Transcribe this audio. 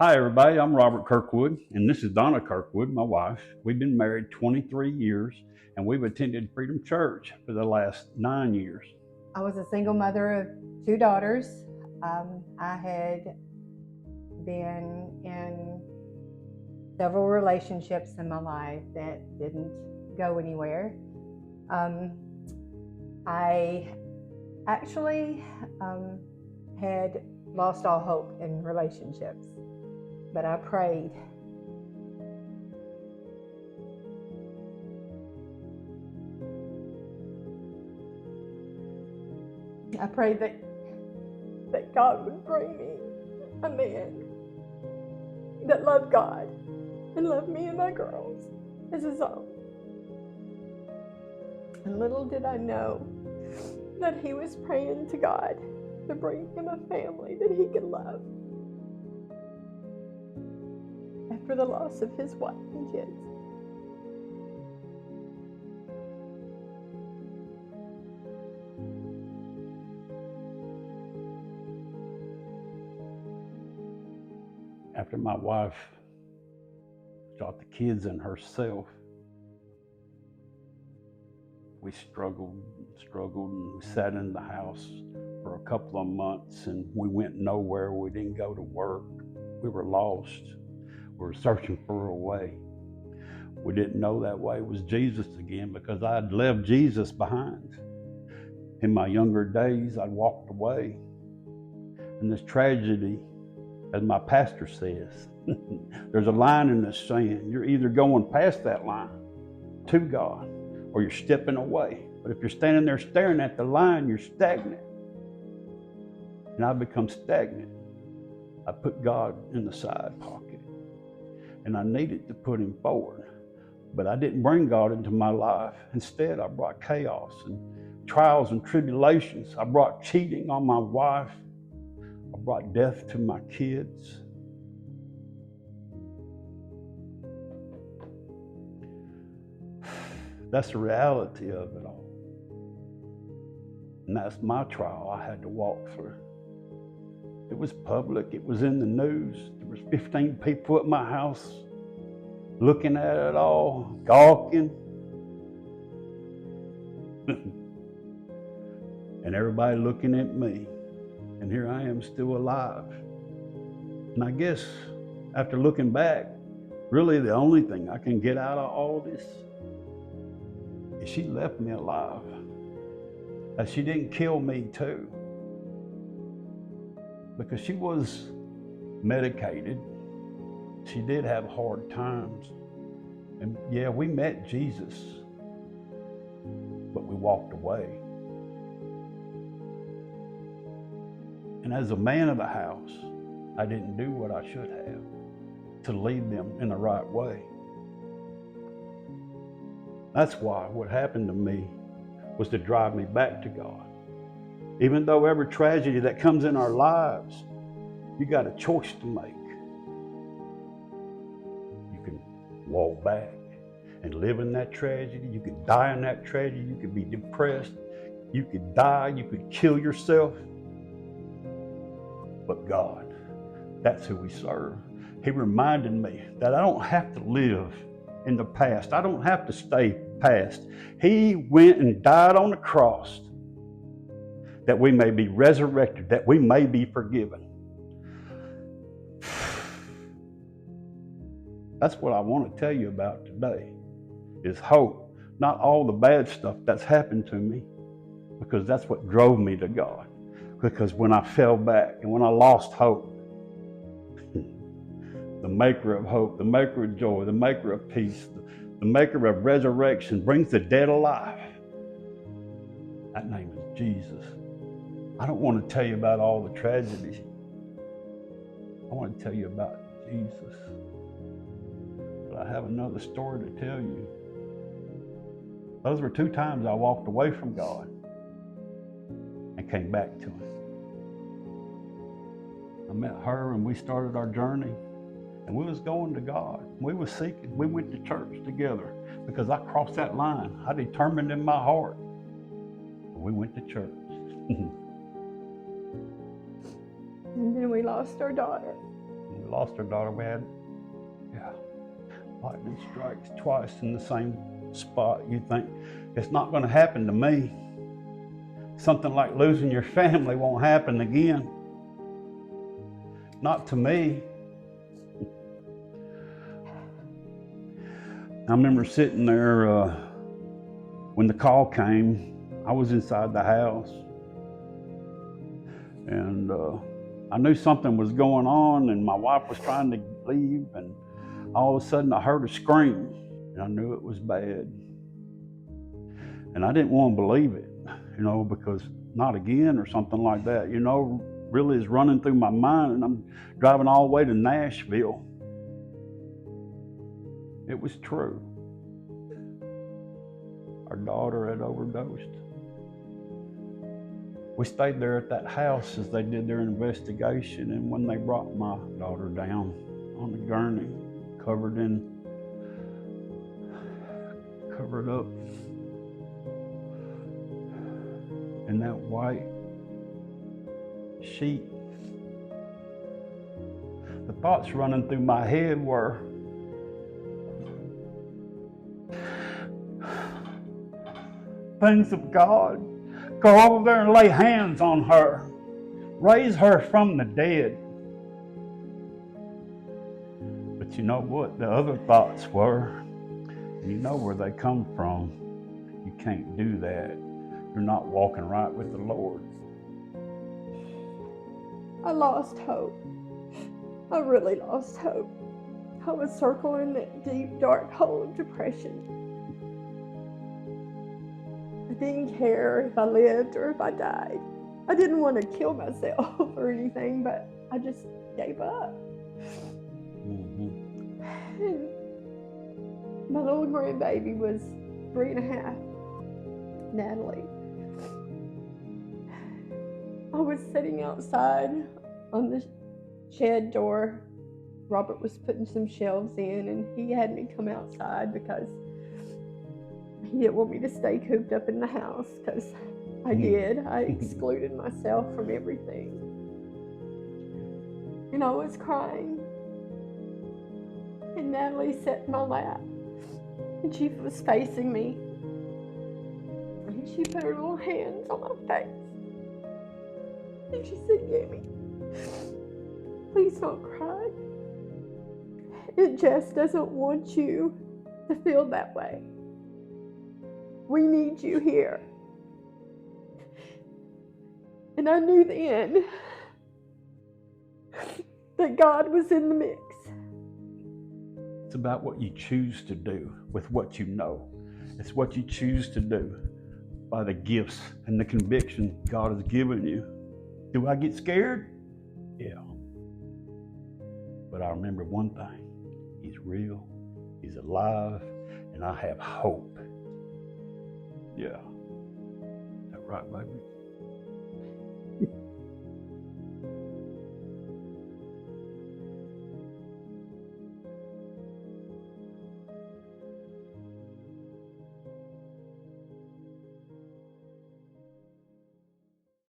Hi, everybody. I'm Robert Kirkwood, and this is Donna Kirkwood, my wife. We've been married 23 years, and we've attended Freedom Church for the last 9 years. I was a single mother of two daughters. I had been in several relationships in my life that didn't go anywhere. I actually had lost all hope in relationships, but I prayed. I prayed that God would bring me a man that loved God and loved me and my girls as his own. And little did I know that he was praying to God to bring him a family that he could love after the loss of his wife and kids. After my wife shot the kids and herself, we struggled, and we sat in the house for a couple of months, and we went nowhere. We didn't go to work. We were lost. We were searching for a way. We didn't know that way was Jesus again, because I'd left Jesus behind. In my younger days, I'd walked away. And this tragedy, as my pastor says, there's a line in the sand. You're either going past that line to God, or you're stepping away. But if you're standing there staring at the line, you're stagnant. And I become stagnant. I put God in the side pocket. And I needed to put him forward. But I didn't bring God into my life. Instead, I brought chaos and trials and tribulations. I brought cheating on my wife. I brought death to my kids. That's the reality of it all. And that's my trial I had to walk through. It was public. It was in the news. There was 15 people at my house looking at it all, gawking. And everybody looking at me. And here I am still alive. And I guess after looking back, really the only thing I can get out of all this is she left me alive. That she didn't kill me too. Because she was medicated. She did have hard times. And yeah, we met Jesus, but we walked away. And as a man of the house, I didn't do what I should have to lead them in the right way. That's why what happened to me was to drive me back to God. Even though every tragedy that comes in our lives, you got a choice to make. You can walk back and live in that tragedy. You could die in that tragedy. You could be depressed. You could die. You could kill yourself. But God, that's who we serve. He reminded me that I don't have to live in the past. I don't have to stay past. He went and died on the cross that we may be resurrected, that we may be forgiven. That's what I want to tell you about today, is hope. Not all the bad stuff that's happened to me, because that's what drove me to God. Because when I fell back and when I lost hope, the maker of hope, the maker of joy, the maker of peace, the maker of resurrection brings the dead alive. That name is Jesus. I don't want to tell you about all the tragedies. I want to tell you about Jesus. But I have another story to tell you. Those were 2 times I walked away from God and came back to him. I met her and we started our journey, and we was going to God. We was seeking. We went to church together because I crossed that line. I determined in my heart. We went to church. And then we lost our daughter. We lost our daughter. We had, lightning strikes twice in the same spot. You think, it's not going to happen to me. Something like losing your family won't happen again. Not to me. I remember sitting there when the call came. I was inside the house, and I knew something was going on, and my wife was trying to leave, and all of a sudden I heard a scream, and I knew it was bad. And I didn't want to believe it, because not again or something like that, really is running through my mind, and I'm driving all the way to Nashville. It was true. Our daughter had overdosed. We stayed there at that house as they did their investigation, and when they brought my daughter down on the gurney, covered up in that white sheet, the thoughts running through my head were, things of God, go over there and lay hands on her, raise her from the dead. But you know what the other thoughts were? You know where they come from. You can't do that. You're not walking right with the Lord. I lost hope. I really lost hope. I was circling that deep, dark hole of depression. I didn't care if I lived or if I died. I didn't want to kill myself or anything, but I just gave up. Mm-hmm. And my little grandbaby was 3.5, Natalie. I was sitting outside on the shed door. Robert was putting some shelves in, and he had me come outside because he didn't want me to stay cooped up in the house, because I did. I excluded myself from everything. And I was crying. And Natalie sat in my lap, and she was facing me. And she put her little hands on my face. And she said, "Gammy, please don't cry. Jess doesn't want you to feel that way. We need you here." And I knew then that God was in the mix. It's about what you choose to do with what you know. It's what you choose to do by the gifts and the conviction God has given you. Do I get scared? Yeah. But I remember one thing. He's real. He's alive. And I have hope. Yeah. Is that right, baby?